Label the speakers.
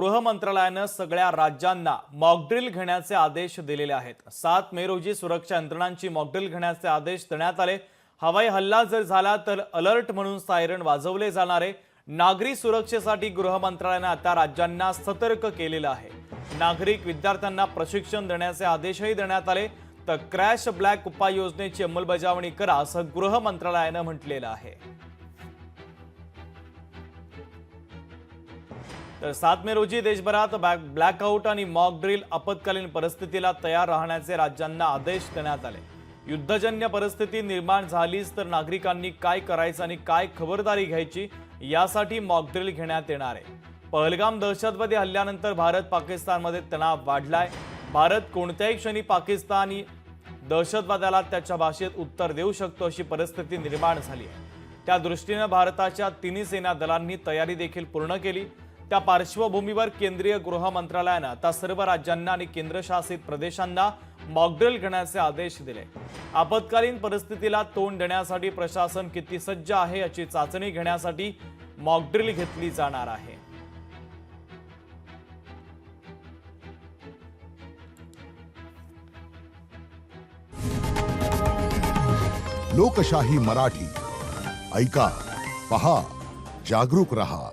Speaker 1: गृह मंत्रालयाने सगळ्या राज्यांना मॉकड्रिल घेण्याचे आदेश दिलेले आहेत। 7 मे रोजी सुरक्षा यंत्रणांची मॉकड्रिल घेण्याचे आदेश देण्यात आले। हवाई हल्ला जर झाला तर अलर्ट म्हणून सायरन वाजवले जाणार आहे। नागरी सुरक्षेसाठी गृह मंत्रालयाने आता राज्यांना सतर्क केलेलं आहे। नागरिक विद्यार्थ्यांना प्रशिक्षण देण्याचे आदेशही देण्यात आले। तर क्रॅश ब्लॅक उपाययोजनेची अंमलबजावणी करा असं गृह मंत्रालयाने म्हटलेलं आहे। तर 7 मे रोजी देशभरात ब्लॅकआउट आणि मॉक ड्रिल आपत्कालीन परिस्थितीला तयार राहण्याचे राज्यांना आदेश देण्यात आले। युद्धजन्य परिस्थिती निर्माण झालीच तर नागरिकांनी काय करायचं आणि काय खबरदारी घ्यायची यासाठी मॉक ड्रिल घेण्यात येणार आहे। पहलगाम दहशतवादी हल्ल्यानंतर भारत पाकिस्तानमध्ये तणाव वाढलाय। भारत कोणत्याही क्षणी पाकिस्तानी दहशतवादाला त्याच्या भाषेत उत्तर देऊ शकतो अशी परिस्थिती निर्माण झाली आहे। त्या दृष्टीने भारताच्या तिन्ही सेना दलांनी तयारी देखील पूर्ण केली। त्या पार्श्वभूमीवर केंद्रीय गृह मंत्रालयाने आता सर्व राज्यांना आणि केंद्रशासित प्रदेशांना मॉकड्रिल घेण्याचे आदेश दिले। आपत्कालीन परिस्थितीला तोंड देण्यासाठी प्रशासन किती सज्ज आहे याची चाचणी घेण्यासाठी मॉकड्रिल घेतली जाणार आहे।
Speaker 2: लोकशाही मराठी ऐका, पहा, जागरूक रहा।